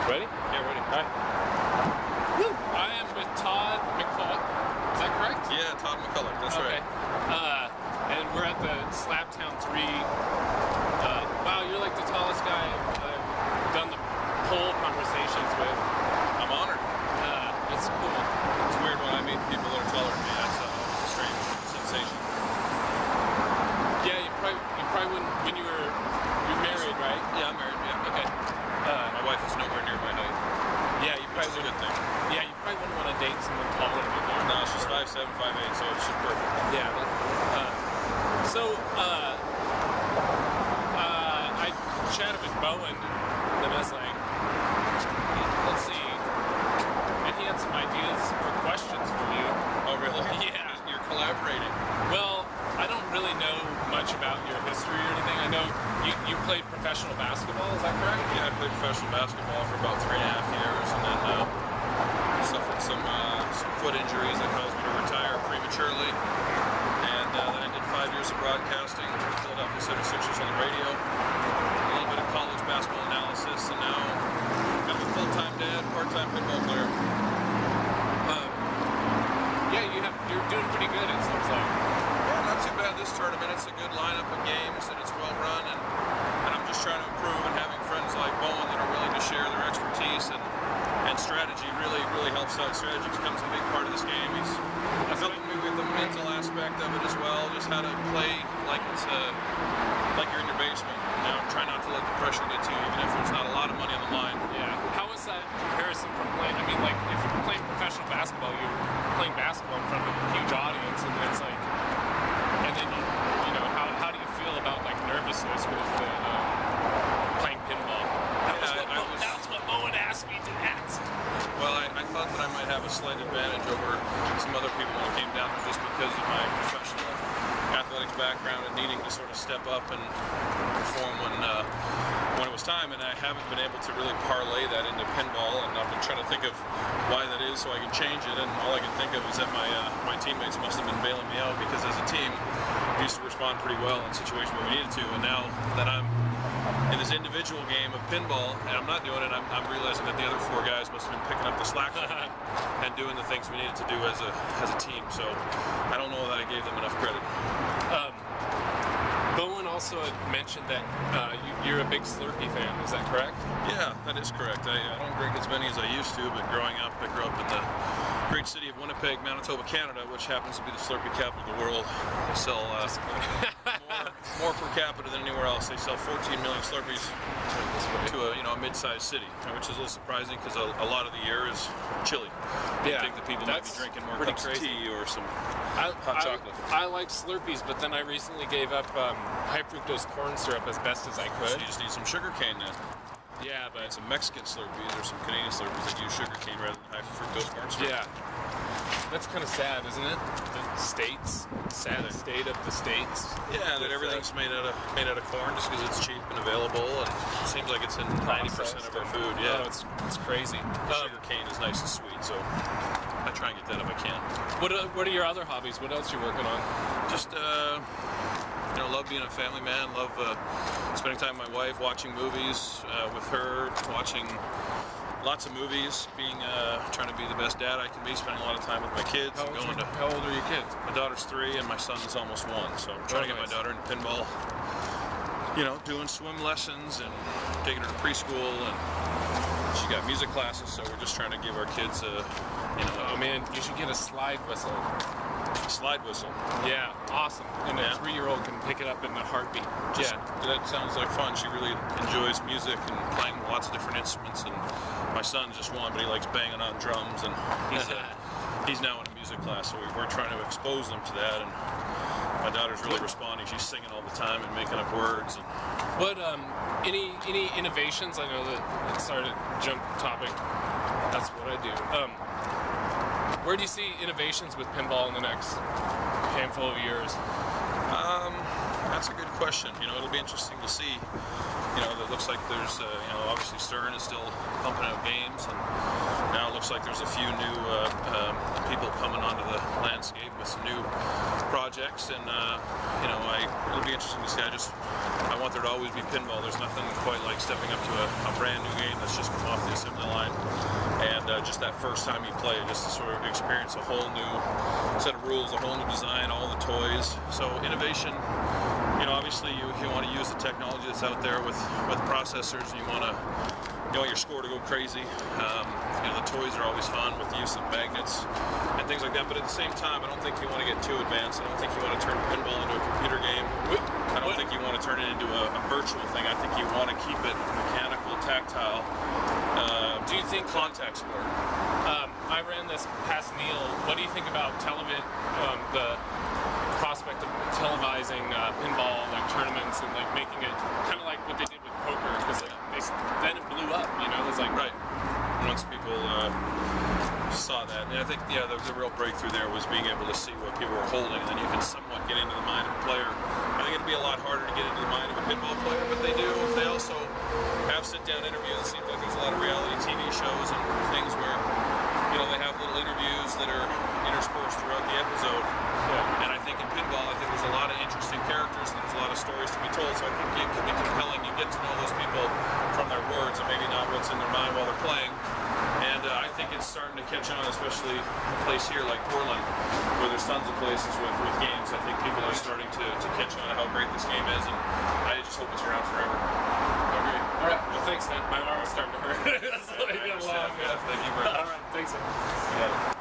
Ready? Yeah, ready. All right. Woo. I am with Todd MacCulloch. Is that correct? Yeah, Todd MacCulloch. That's okay. right. And we're at the Slaptown 3. Wow, you're like the tallest guy I've done the poll conversations with. I'm honored. It's cool. It's weird when I meet people that are taller than me. That's a strange sensation. Yeah, you probably wouldn't when you're married, right? Yeah, I'm married. Yeah. Okay. My wife is nowhere near my height. Yeah, you probably which is a good thing. Yeah, you probably wouldn't want to date someone taller than you. No, she's 5'7", 5'8", so she's perfect. Yeah. I chatted with Bowen, and I was like, let's see. And he had some ideas for questions for you. Oh, really? Yeah. You're collaborating. Well, I don't really know much about your history or anything. I know you played professional basketball, is that correct? Yeah, I played professional basketball for about 3.5 years, and then suffered some foot injuries that caused me to retire prematurely. And then I did 5 years of broadcasting, Philadelphia 76ers on the radio, a little bit of college basketball analysis, and now I'm a full-time dad, part-time pinball player. Yeah, you're doing pretty good, it seems like. Yeah, not too bad this tournament. It's a good lineup of games, and it's well run, and I'm just trying to improve, and having friends like Bowen that are willing to share their expertise and strategy really helps out. Strategy becomes a big part of this game. He's helping me with the mental aspect of it as well, just how to play like it's like you're in your basement. You know, try not to let the pressure get to you, even if there's not a lot of money on the line. Yeah. How is that comparison from playing? I mean, like if you're playing professional basketball, you're playing basketball in front of a huge audience, and it's like, and then you know, how do you feel about like nervousness with playing pinball? That's what Owen asked me to ask. Well, I thought that I might have a slight advantage over some other people when it came down to just because of my professional athletics background and needing to sort of step up and perform when it was time, and I haven't been able to really parlay that into pinball, and I've been trying to think of why that is so I can change it, and all I can think of is that my teammates must have been bailing me out, because as a team we used to respond pretty well in situations where we needed to, and now that I'm in this individual game of pinball and I'm not doing it, I'm realizing that the other 4 guys must have been picking up the slack for me and doing the things we needed to do as a team, so I don't know that I gave them enough credit. Bowen also had mentioned that you're a big Slurpee fan, is that correct? Yeah, that is correct. I don't drink as many as I used to, but growing up, I grew up in the great city of Winnipeg, Manitoba, Canada, which happens to be the Slurpee capital of the world. They sell more per capita than anywhere else. They sell 14 million Slurpees to a mid-sized city, which is a little surprising because a lot of the year is chilly. Yeah, I think that people might be drinking more cups of tea or some hot chocolate. I like Slurpees, but then I recently gave up high fructose corn syrup as best as I could. So you just need some sugar cane then. Yeah, but some Mexican Slurpees or some Canadian Slurpees that use sugar cane rather than high fructose corn syrup. Yeah, that's kind of sad, isn't it? The states, sad state of the states. Yeah, that everything's made out of corn just because it's cheap and available, and it seems like it's in 90% of our food. Yeah, it's crazy. Sugar cane is nice and sweet, so I try and get that if I can. What are your other hobbies? What else are you working on? Just love being a family man. Love spending time with my wife, watching movies with her, watching lots of movies, trying to be the best dad I can be, spending a lot of time with my kids. How old are your kids? My daughter's 3 and my son is almost 1, so I'm trying to get my daughter into pinball. You know, doing swim lessons and taking her to preschool, and she got music classes, so we're just trying to give our kids Oh man, you should get a slide whistle. Slide whistle. Yeah, awesome. And a 3-year-old can pick it up in a heartbeat. That sounds like fun. She really enjoys music and playing lots of different instruments, and my son's just 1, but he likes banging on drums, and he's now in a music class, so we're trying to expose them to that, and my daughter's really responding. She's singing all the time and making up words. And what any innovations? I know that it started jump topic. That's what I do. Where do you see innovations with pinball in the next handful of years? That's a good question. It'll be interesting to see. it looks like there's, obviously Stern is still pumping out games, and now it looks like there's a few new people coming onto the landscape with some new projects, and it'll be interesting to see. I want there to always be pinball. There's nothing quite like stepping up to a brand new game that's just come off the assembly line, and just that first time you play, just to sort of experience a whole new set of rules, a whole new design, all the toys. So innovation, obviously you want to use the technology that's out there with processors, and you want your score to go crazy. The toys are always fun with the use of magnets and things like that, but at the same time, I don't think you want to get too advanced. I don't think you want to turn pinball into a computer game. I don't think you want to turn it into a virtual thing. I think you want to keep it mechanical, tactile. Do you think contact sport? I ran this past Neil. What do you think about the prospect of televising pinball like tournaments and like making it kind of like what they did with poker? Because then it blew up. It was like right. Once people saw that, and I think the real breakthrough there was being able to see what people were holding, and then you can somewhat get into the mind of a player. I think it'd be a lot harder to get into the mind of a pinball player, but they do. They also have sit-down interviews. It seems like there's a lot of reality TV shows and things where they have little interviews that are interspersed throughout the episode. Yeah. And I think in pinball, there's a lot of interesting characters, and there's a lot of stories to be told. So I think it could be compelling. You get to know those people from their words and maybe not what's in their mind while they're playing. And I think it's starting to catch on, especially a place here like Portland, where there's tons of places with games. I think people are starting to catch on to how great this game is, and I just hope it's around forever. Okay. All right. Well, thanks, man. My arm is starting to hurt. That's like Thank you very much. All right. Thanks, man.